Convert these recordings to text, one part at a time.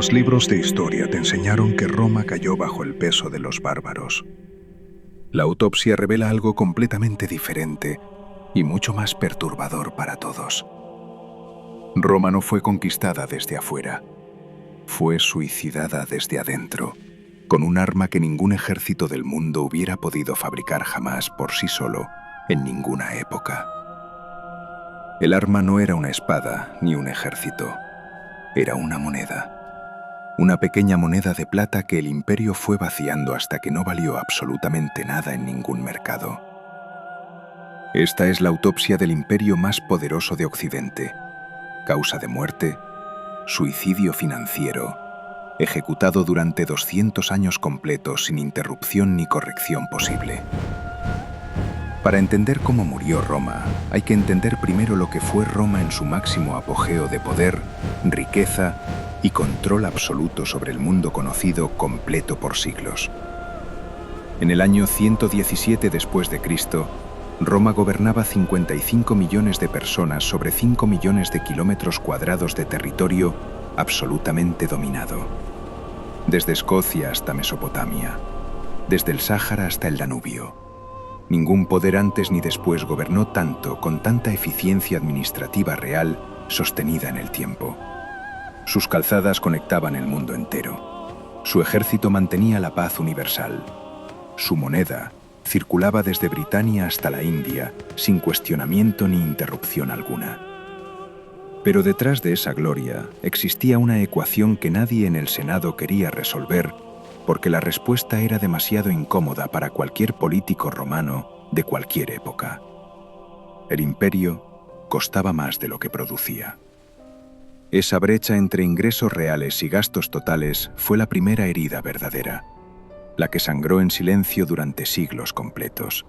Los libros de historia te enseñaron que Roma cayó bajo el peso de los bárbaros. La autopsia revela algo completamente diferente y mucho más perturbador para todos. Roma no fue conquistada desde afuera, fue suicidada desde adentro, con un arma que ningún ejército del mundo hubiera podido fabricar jamás por sí solo, en ninguna época. El arma no era una espada ni un ejército, era una moneda. Una pequeña moneda de plata que el imperio fue vaciando hasta que no valió absolutamente nada en ningún mercado. Esta es la autopsia del imperio más poderoso de Occidente. Causa de muerte: suicidio financiero, ejecutado durante 200 años completos sin interrupción ni corrección posible. Para entender cómo murió Roma, hay que entender primero lo que fue Roma en su máximo apogeo de poder, riqueza y control absoluto sobre el mundo conocido completo por siglos. En el año 117 después de Cristo, Roma gobernaba 55 millones de personas sobre 5 millones de kilómetros cuadrados de territorio absolutamente dominado. Desde Escocia hasta Mesopotamia, desde el Sáhara hasta el Danubio. Ningún poder antes ni después gobernó tanto, con tanta eficiencia administrativa real, sostenida en el tiempo. Sus calzadas conectaban el mundo entero. Su ejército mantenía la paz universal. Su moneda circulaba desde Britania hasta la India, sin cuestionamiento ni interrupción alguna. Pero detrás de esa gloria existía una ecuación que nadie en el Senado quería resolver, porque la respuesta era demasiado incómoda para cualquier político romano de cualquier época. El imperio costaba más de lo que producía. Esa brecha entre ingresos reales y gastos totales fue la primera herida verdadera, la que sangró en silencio durante siglos completos.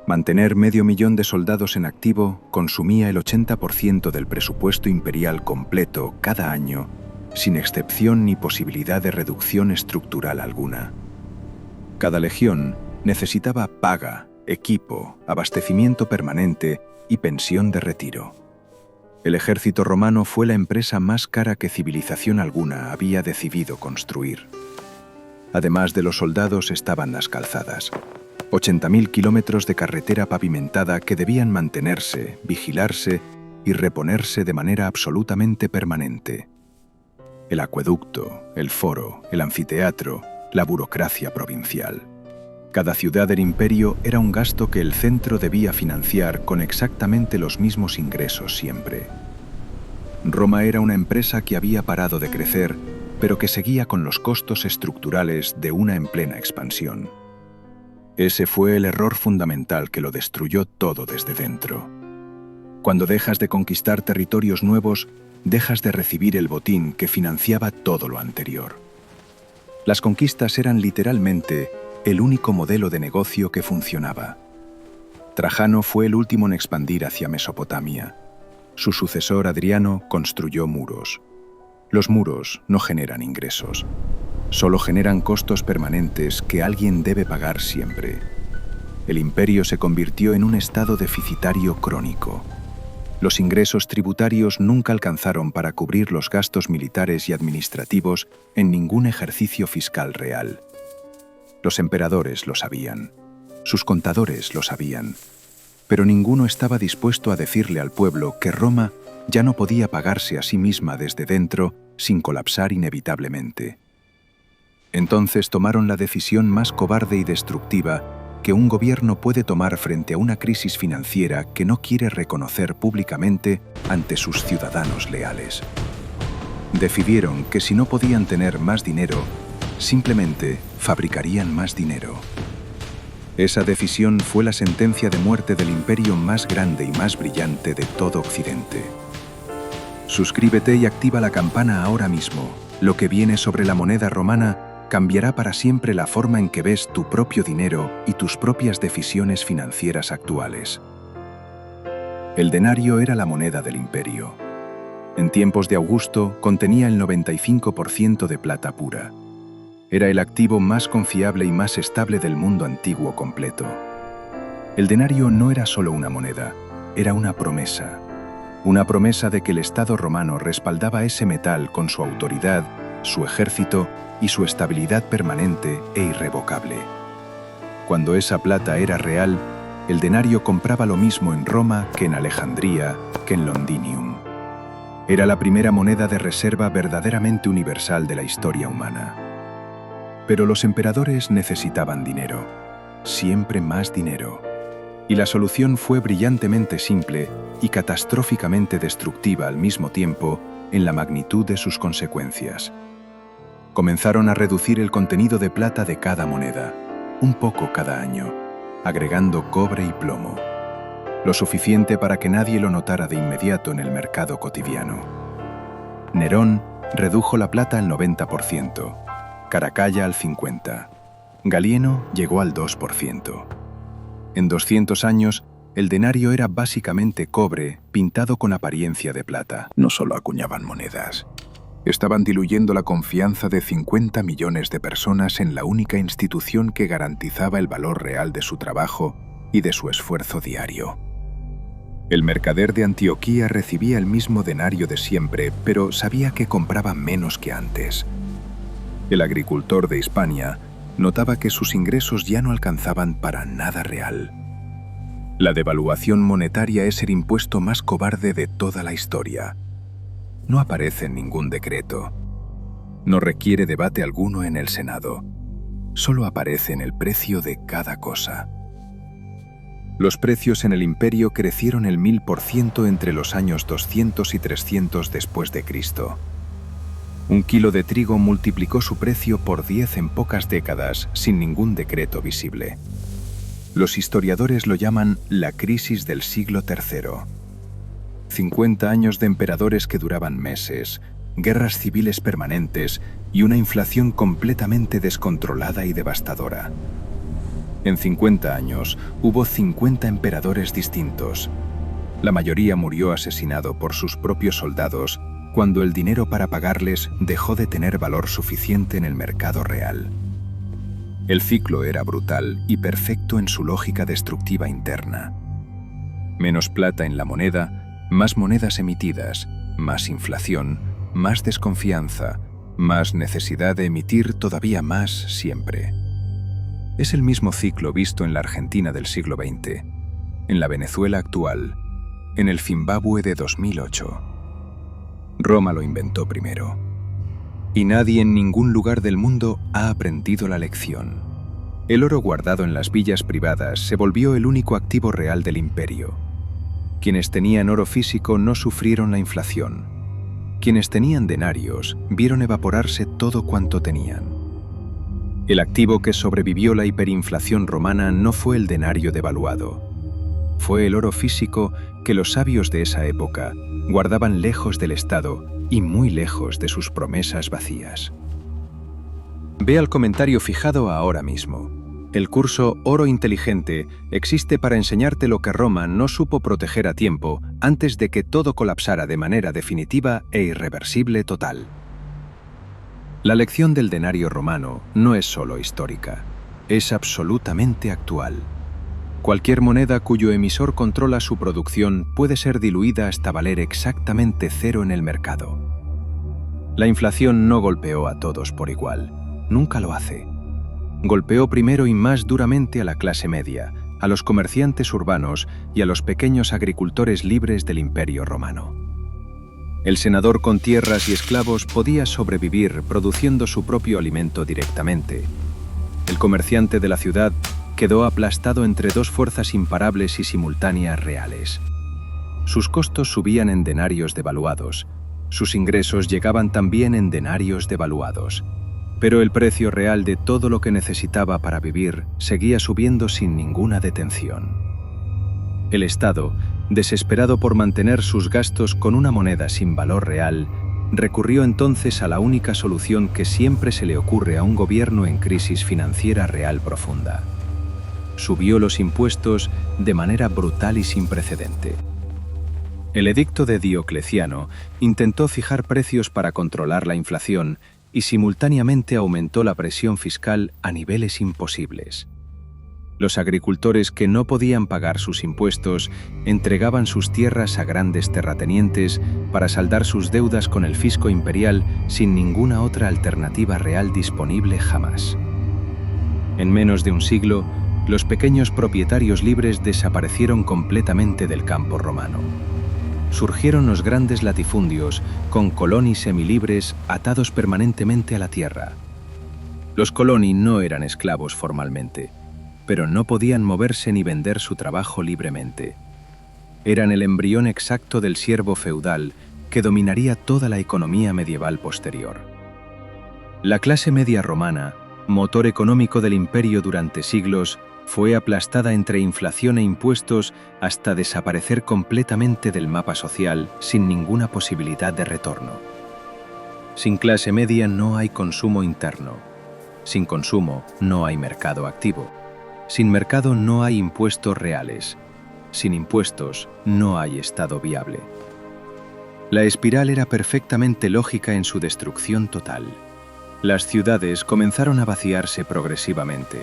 Mantener 500.000 de soldados en activo consumía el 80% del presupuesto imperial completo cada año, sin excepción ni posibilidad de reducción estructural alguna. Cada legión necesitaba paga, equipo, abastecimiento permanente y pensión de retiro. El ejército romano fue la empresa más cara que civilización alguna había decidido construir. Además de los soldados estaban las calzadas. 80.000 kilómetros de carretera pavimentada que debían mantenerse, vigilarse y reponerse de manera absolutamente permanente. El acueducto, el foro, el anfiteatro, la burocracia provincial. Cada ciudad del imperio era un gasto que el centro debía financiar con exactamente los mismos ingresos siempre. Roma era una empresa que había parado de crecer, pero que seguía con los costos estructurales de una en plena expansión. Ese fue el error fundamental que lo destruyó todo desde dentro. Cuando dejas de conquistar territorios nuevos, dejas de recibir el botín que financiaba todo lo anterior. Las conquistas eran literalmente el único modelo de negocio que funcionaba. Trajano fue el último en expandir hacia Mesopotamia. Su sucesor Adriano construyó muros. Los muros no generan ingresos, solo generan costos permanentes que alguien debe pagar siempre. El imperio se convirtió en un estado deficitario crónico. Los ingresos tributarios nunca alcanzaron para cubrir los gastos militares y administrativos en ningún ejercicio fiscal real. Los emperadores lo sabían, sus contadores lo sabían, pero ninguno estaba dispuesto a decirle al pueblo que Roma ya no podía pagarse a sí misma desde dentro sin colapsar inevitablemente. Entonces tomaron la decisión más cobarde y destructiva que un gobierno puede tomar frente a una crisis financiera que no quiere reconocer públicamente ante sus ciudadanos leales. Decidieron que si no podían tener más dinero, simplemente fabricarían más dinero. Esa decisión fue la sentencia de muerte del imperio más grande y más brillante de todo Occidente. Suscríbete y activa la campana ahora mismo. Lo que viene sobre la moneda romana cambiará para siempre la forma en que ves tu propio dinero y tus propias decisiones financieras actuales. El denario era la moneda del imperio. En tiempos de Augusto contenía el 95% de plata pura. Era el activo más confiable y más estable del mundo antiguo completo. El denario no era solo una moneda, era una promesa de que el Estado romano respaldaba ese metal con su autoridad su ejército y su estabilidad permanente e irrevocable. Cuando esa plata era real, el denario compraba lo mismo en Roma que en Alejandría, que en Londinium. Era la primera moneda de reserva verdaderamente universal de la historia humana. Pero los emperadores necesitaban dinero, siempre más dinero. Y la solución fue brillantemente simple y catastróficamente destructiva al mismo tiempo en la magnitud de sus consecuencias. Comenzaron a reducir el contenido de plata de cada moneda, un poco cada año, agregando cobre y plomo, lo suficiente para que nadie lo notara de inmediato en el mercado cotidiano. Nerón redujo la plata al 90%, Caracalla al 50%, Galieno llegó al 2%. En 200 años, el denario era básicamente cobre pintado con apariencia de plata. No solo acuñaban monedas, estaban diluyendo la confianza de 50 millones de personas en la única institución que garantizaba el valor real de su trabajo y de su esfuerzo diario. El mercader de Antioquía recibía el mismo denario de siempre, pero sabía que compraba menos que antes. El agricultor de Hispania notaba que sus ingresos ya no alcanzaban para nada real. La devaluación monetaria es el impuesto más cobarde de toda la historia. No aparece en ningún decreto. No requiere debate alguno en el Senado. Solo aparece en el precio de cada cosa. Los precios en el imperio crecieron el 1000% entre los años 200 y 300 después de Cristo. Un kilo de trigo multiplicó su precio por 10 en pocas décadas sin ningún decreto visible. Los historiadores lo llaman la crisis del siglo III. 50 años de emperadores que duraban meses, guerras civiles permanentes y una inflación completamente descontrolada y devastadora. En 50 años hubo 50 emperadores distintos. La mayoría murió asesinado por sus propios soldados cuando el dinero para pagarles dejó de tener valor suficiente en el mercado real. El ciclo era brutal y perfecto en su lógica destructiva interna. Menos plata en la moneda, más monedas emitidas, más inflación, más desconfianza, más necesidad de emitir todavía más siempre. Es el mismo ciclo visto en la Argentina del siglo XX, en la Venezuela actual, en el Zimbabue de 2008. Roma lo inventó primero. Y nadie en ningún lugar del mundo ha aprendido la lección. El oro guardado en las villas privadas se volvió el único activo real del imperio. Quienes tenían oro físico no sufrieron la inflación. Quienes tenían denarios vieron evaporarse todo cuanto tenían. El activo que sobrevivió la hiperinflación romana no fue el denario devaluado. Fue el oro físico que los sabios de esa época guardaban lejos del Estado y muy lejos de sus promesas vacías. Ve al comentario fijado ahora mismo. El curso Oro Inteligente existe para enseñarte lo que Roma no supo proteger a tiempo antes de que todo colapsara de manera definitiva e irreversible total. La lección del denario romano no es solo histórica, es absolutamente actual. Cualquier moneda cuyo emisor controla su producción puede ser diluida hasta valer exactamente cero en el mercado. La inflación no golpeó a todos por igual, nunca lo hace. Golpeó primero y más duramente a la clase media, a los comerciantes urbanos y a los pequeños agricultores libres del Imperio Romano. El senador con tierras y esclavos podía sobrevivir produciendo su propio alimento directamente. El comerciante de la ciudad quedó aplastado entre dos fuerzas imparables y simultáneas reales. Sus costos subían en denarios devaluados, sus ingresos llegaban también en denarios devaluados, pero el precio real de todo lo que necesitaba para vivir seguía subiendo sin ninguna detención. El Estado, desesperado por mantener sus gastos con una moneda sin valor real, recurrió entonces a la única solución que siempre se le ocurre a un gobierno en crisis financiera real profunda. Subió los impuestos de manera brutal y sin precedente. El edicto de Diocleciano intentó fijar precios para controlar la inflación y simultáneamente aumentó la presión fiscal a niveles imposibles. Los agricultores que no podían pagar sus impuestos entregaban sus tierras a grandes terratenientes para saldar sus deudas con el fisco imperial sin ninguna otra alternativa real disponible jamás. En menos de un siglo, los pequeños propietarios libres desaparecieron completamente del campo romano. Surgieron los grandes latifundios con coloni semilibres atados permanentemente a la tierra. Los coloni no eran esclavos formalmente, pero no podían moverse ni vender su trabajo libremente. Eran el embrión exacto del siervo feudal que dominaría toda la economía medieval posterior. La clase media romana, motor económico del imperio durante siglos, fue aplastada entre inflación e impuestos hasta desaparecer completamente del mapa social sin ninguna posibilidad de retorno. Sin clase media no hay consumo interno. Sin consumo no hay mercado activo. Sin mercado no hay impuestos reales. Sin impuestos no hay Estado viable. La espiral era perfectamente lógica en su destrucción total. Las ciudades comenzaron a vaciarse progresivamente,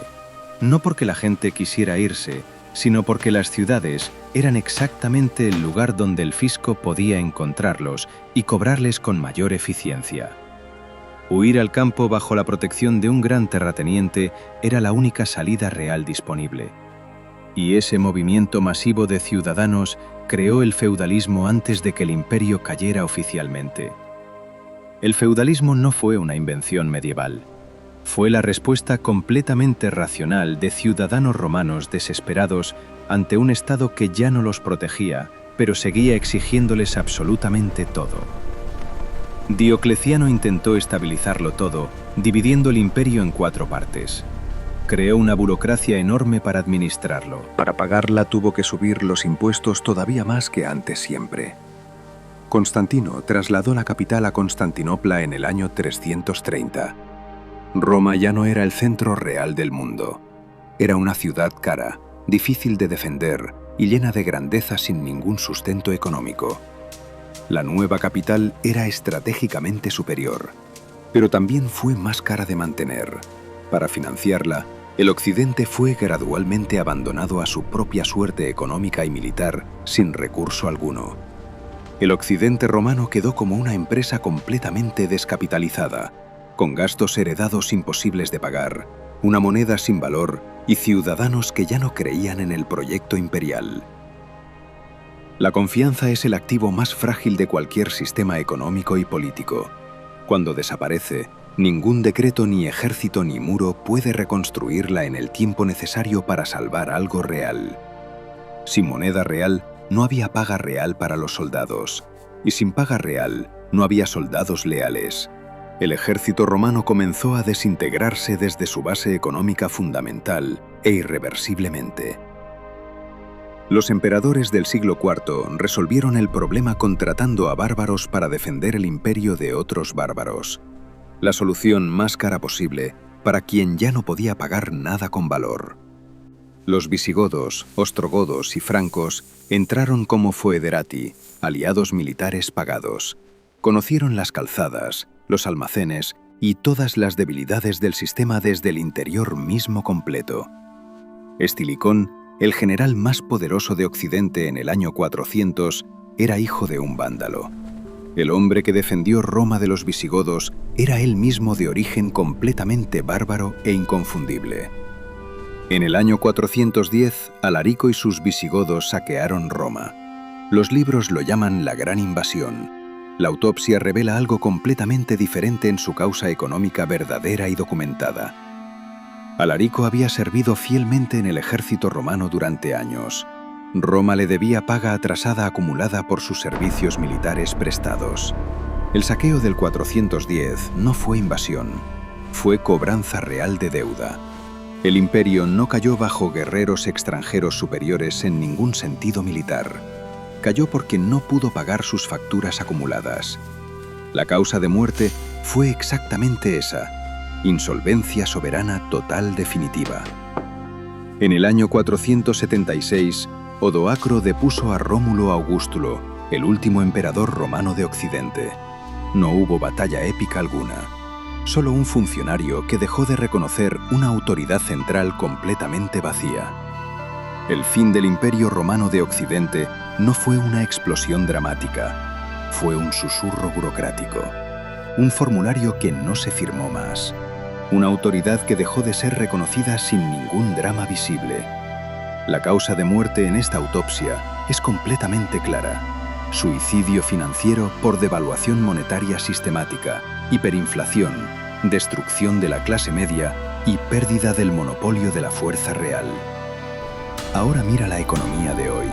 no porque la gente quisiera irse, sino porque las ciudades eran exactamente el lugar donde el fisco podía encontrarlos y cobrarles con mayor eficiencia. Huir al campo bajo la protección de un gran terrateniente era la única salida real disponible. Y ese movimiento masivo de ciudadanos creó el feudalismo antes de que el imperio cayera oficialmente. El feudalismo no fue una invención medieval. Fue la respuesta completamente racional de ciudadanos romanos desesperados ante un Estado que ya no los protegía, pero seguía exigiéndoles absolutamente todo. Diocleciano intentó estabilizarlo todo, dividiendo el imperio en 4 partes. Creó una burocracia enorme para administrarlo. Para pagarla tuvo que subir los impuestos todavía más que antes siempre. Constantino trasladó la capital a Constantinopla en el año 330. Roma ya no era el centro real del mundo. Era una ciudad cara, difícil de defender y llena de grandeza sin ningún sustento económico. La nueva capital era estratégicamente superior, pero también fue más cara de mantener. Para financiarla, el Occidente fue gradualmente abandonado a su propia suerte económica y militar sin recurso alguno. El Occidente romano quedó como una empresa completamente descapitalizada, con gastos heredados imposibles de pagar, una moneda sin valor y ciudadanos que ya no creían en el proyecto imperial. La confianza es el activo más frágil de cualquier sistema económico y político. Cuando desaparece, ningún decreto, ni ejército, ni muro puede reconstruirla en el tiempo necesario para salvar algo real. Sin moneda real, no había paga real para los soldados. Y sin paga real, no había soldados leales. El ejército romano comenzó a desintegrarse desde su base económica fundamental e irreversiblemente. Los emperadores del siglo IV resolvieron el problema contratando a bárbaros para defender el imperio de otros bárbaros. La solución más cara posible para quien ya no podía pagar nada con valor. Los visigodos, ostrogodos y francos entraron como foederati, aliados militares pagados. Conocieron las calzadas, los almacenes y todas las debilidades del sistema desde el interior mismo completo. Estilicón, el general más poderoso de Occidente en el año 400, era hijo de un vándalo. El hombre que defendió Roma de los visigodos era él mismo de origen completamente bárbaro e inconfundible. En el año 410, Alarico y sus visigodos saquearon Roma. Los libros lo llaman la Gran Invasión. La autopsia revela algo completamente diferente en su causa económica verdadera y documentada. Alarico había servido fielmente en el ejército romano durante años. Roma le debía paga atrasada acumulada por sus servicios militares prestados. El saqueo del 410 no fue invasión, fue cobranza real de deuda. El imperio no cayó bajo guerreros extranjeros superiores en ningún sentido militar. Cayó porque no pudo pagar sus facturas acumuladas. La causa de muerte fue exactamente esa: insolvencia soberana total definitiva. En el año 476, Odoacro depuso a Rómulo Augustulo, el último emperador romano de Occidente. No hubo batalla épica alguna. solo un funcionario que dejó de reconocer una autoridad central completamente vacía. El fin del Imperio Romano de Occidente no fue una explosión dramática, fue un susurro burocrático, un formulario que no se firmó más, una autoridad que dejó de ser reconocida sin ningún drama visible. La causa de muerte en esta autopsia es completamente clara: suicidio financiero por devaluación monetaria sistemática, hiperinflación, destrucción de la clase media y pérdida del monopolio de la fuerza real. Ahora mira la economía de hoy.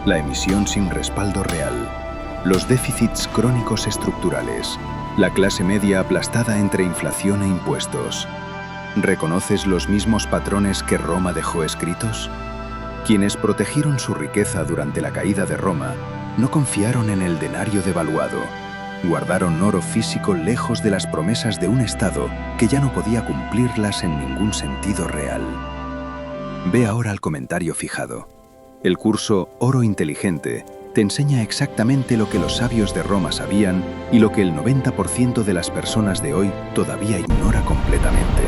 La emisión sin respaldo real, los déficits crónicos estructurales, la clase media aplastada entre inflación e impuestos. ¿Reconoces los mismos patrones que Roma dejó escritos? Quienes protegieron su riqueza durante la caída de Roma no confiaron en el denario devaluado. Guardaron oro físico lejos de las promesas de un Estado que ya no podía cumplirlas en ningún sentido real. Ve ahora al comentario fijado. El curso Oro Inteligente te enseña exactamente lo que los sabios de Roma sabían y lo que el 90% de las personas de hoy todavía ignora completamente.